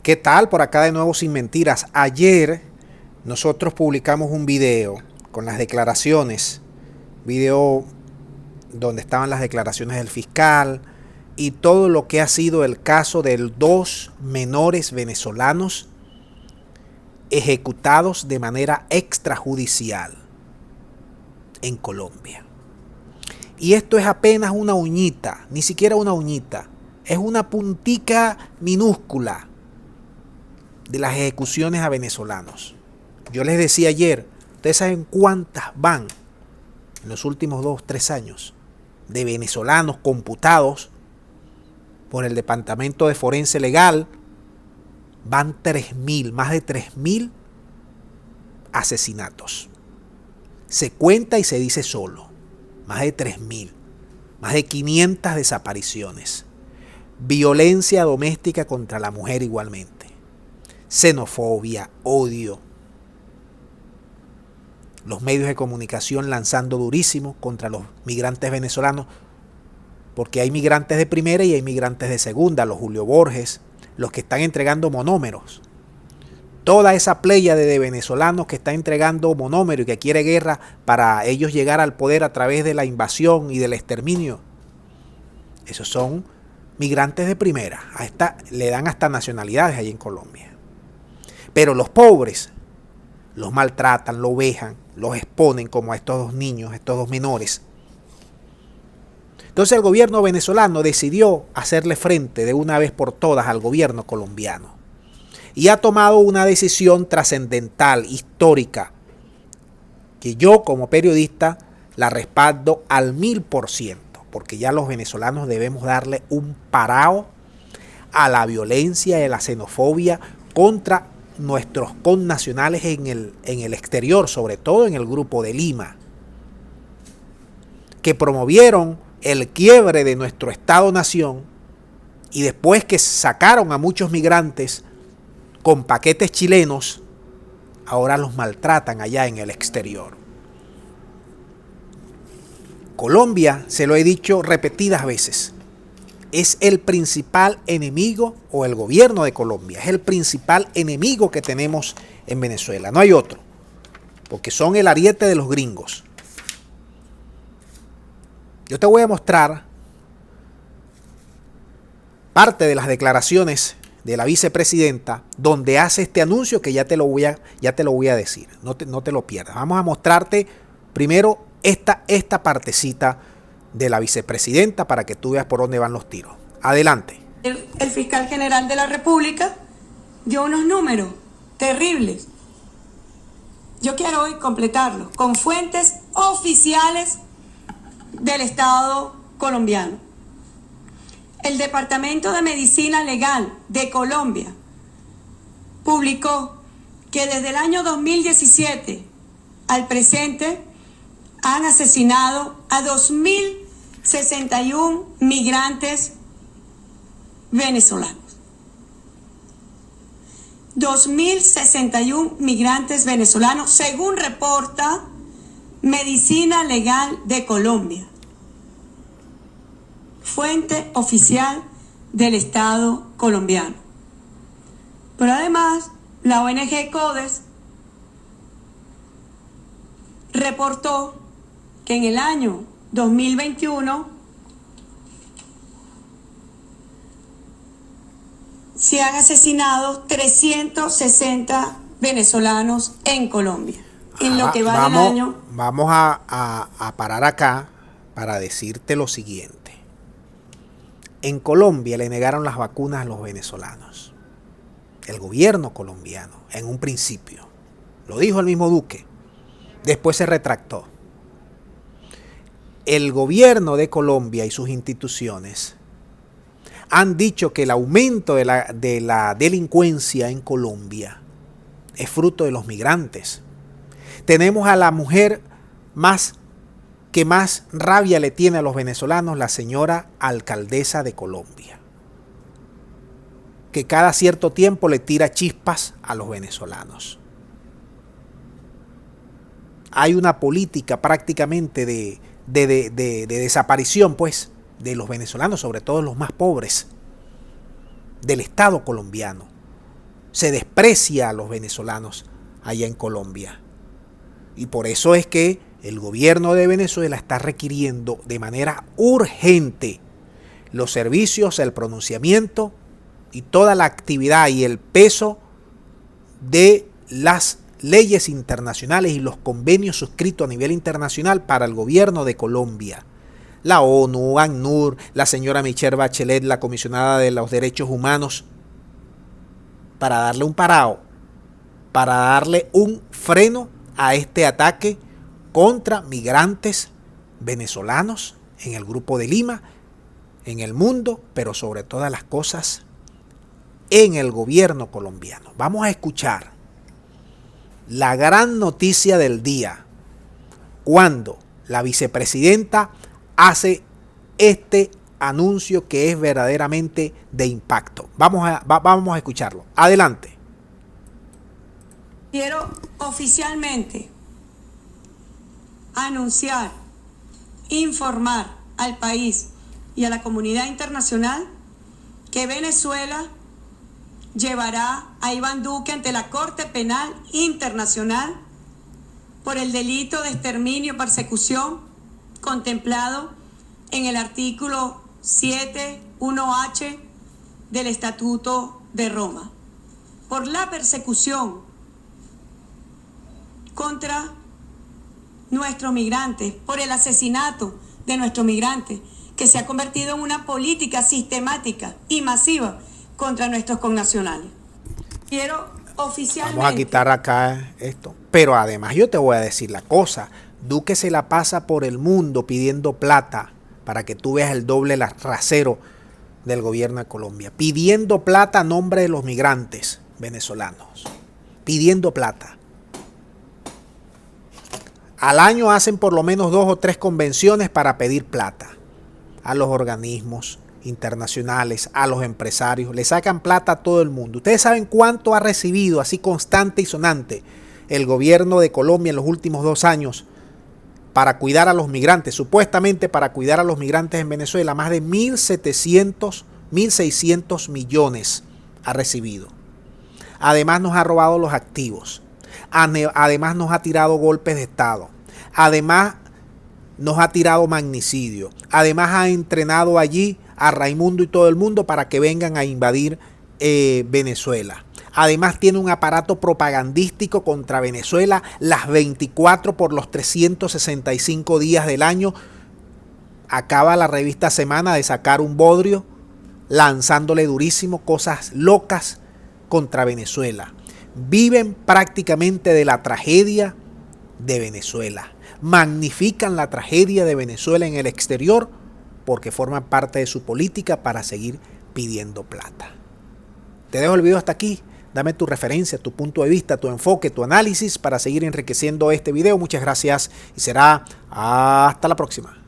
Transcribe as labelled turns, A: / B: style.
A: ¿Qué tal? Por acá de nuevo sin mentiras. Ayer nosotros publicamos un video con las declaraciones, video donde estaban las declaraciones del fiscal y todo lo que ha sido el caso de dos menores venezolanos ejecutados de manera extrajudicial en Colombia. Y esto es apenas una uñita, ni siquiera una uñita, es una puntica minúscula de las ejecuciones a venezolanos. Yo les decía ayer, ¿ustedes saben cuántas van en los últimos 2-3 años de venezolanos computados por el Departamento de Forense Legal? Van 3.000, más de 3.000 asesinatos. Se cuenta y se dice solo, más de 3.000, más de 500 desapariciones. Violencia doméstica contra la mujer igualmente. Xenofobia, odio. Los medios de comunicación lanzando durísimo contra los migrantes venezolanos, porque hay migrantes de primera y hay migrantes de segunda, los Julio Borges, los que están entregando monómeros. Toda esa pléyade de venezolanos que está entregando monómeros y que quiere guerra para ellos llegar al poder a través de la invasión y del exterminio. Esos son migrantes de primera. Le dan hasta nacionalidades ahí en Colombia. Pero los pobres los maltratan, los vejan, los exponen como a estos dos niños, estos dos menores. Entonces el gobierno venezolano decidió hacerle frente de una vez por todas al gobierno colombiano. Y ha tomado una decisión trascendental, histórica, que yo como periodista la respaldo al 1000%, porque ya los venezolanos debemos darle un parao a la violencia y a la xenofobia contra nuestros connacionales en el exterior, sobre todo en el Grupo de Lima, que promovieron el quiebre de nuestro Estado-nación y después que sacaron a muchos migrantes con paquetes chilenos, ahora los maltratan allá en el exterior. Colombia, se lo he dicho repetidas veces, es el principal enemigo, o el gobierno de Colombia es el principal enemigo que tenemos en Venezuela. No hay otro, porque son el ariete de los gringos. Yo te voy a mostrar parte de las declaraciones de la vicepresidenta donde hace este anuncio que ya te lo voy a decir. No te lo pierdas. Vamos a mostrarte primero esta partecita de la vicepresidenta para que tú veas por dónde van los tiros. Adelante.
B: El fiscal general de la República dio unos números terribles. Yo quiero hoy completarlos con fuentes oficiales del Estado colombiano. El Departamento de Medicina Legal de Colombia publicó que desde el año 2017 al presente han asesinado a 2.061 migrantes venezolanos. 2.061 migrantes venezolanos, según reporta Medicina Legal de Colombia, fuente oficial del Estado colombiano. Pero además, la ONG CODES reportó que en el año 2021 se han asesinado 360 venezolanos en Colombia. En lo que va del año.
A: Vamos a parar acá para decirte lo siguiente. En Colombia le negaron las vacunas a los venezolanos. El gobierno colombiano, en un principio. Lo dijo el mismo Duque. Después se retractó. El gobierno de Colombia y sus instituciones han dicho que el aumento de la delincuencia en Colombia es fruto de los migrantes. Tenemos a la mujer que más rabia le tiene a los venezolanos, la señora alcaldesa de Colombia, que cada cierto tiempo le tira chispas a los venezolanos. Hay una política prácticamente de desaparición, pues, de los venezolanos, sobre todo los más pobres, del Estado colombiano. se desprecia a los venezolanos allá en Colombia. Y por eso es que el gobierno de Venezuela está requiriendo de manera urgente los servicios, el pronunciamiento y toda la actividad y el peso de las leyes internacionales y los convenios suscritos a nivel internacional para el gobierno de Colombia. La ONU, ACNUR, la señora Michelle Bachelet, la comisionada de los derechos humanos, para darle un parado, para darle un freno a este ataque contra migrantes venezolanos en el Grupo de Lima, en el mundo, pero sobre todas las cosas en el gobierno colombiano. Vamos a escuchar la gran noticia del día cuando la vicepresidenta hace este anuncio que es verdaderamente de impacto. Vamos a escucharlo. Adelante.
B: Quiero oficialmente anunciar, informar al país y a la comunidad internacional que Venezuela llevará a Iván Duque ante la Corte Penal Internacional por el delito de exterminio y persecución contemplado en el artículo 7.1h del Estatuto de Roma, por la persecución contra nuestros migrantes, por el asesinato de nuestros migrantes, que se ha convertido en una política sistemática y masiva contra nuestros connacionales. Quiero oficialmente...
A: Vamos a quitar acá esto. Pero además yo te voy a decir la cosa. Duque se la pasa por el mundo pidiendo plata para que tú veas el doble rasero del gobierno de Colombia. Pidiendo plata a nombre de los migrantes venezolanos. Pidiendo plata. Al año hacen por lo menos 2 o 3 convenciones para pedir plata a los organismos internacionales, a los empresarios. Le sacan plata a todo el mundo. ¿Ustedes saben cuánto ha recibido así constante y sonante el gobierno de Colombia en los últimos 2 años para cuidar a los migrantes? Supuestamente para cuidar a los migrantes en Venezuela, más de 1.600 millones ha recibido. Además nos ha robado los activos. Además nos ha tirado golpes de Estado. Además nos ha tirado magnicidio. Además ha entrenado allí a Raimundo y todo el mundo para que vengan a invadir Venezuela. Además tiene un aparato propagandístico contra Venezuela las 24 por los 365 días del año. Acaba la revista Semana de sacar un bodrio lanzándole durísimo cosas locas contra Venezuela. Viven prácticamente de la tragedia de Venezuela. Magnifican la tragedia de Venezuela en el exterior porque forman parte de su política para seguir pidiendo plata. Te dejo el video hasta aquí. Dame tu referencia, tu punto de vista, tu enfoque, tu análisis para seguir enriqueciendo este video. Muchas gracias y será hasta la próxima.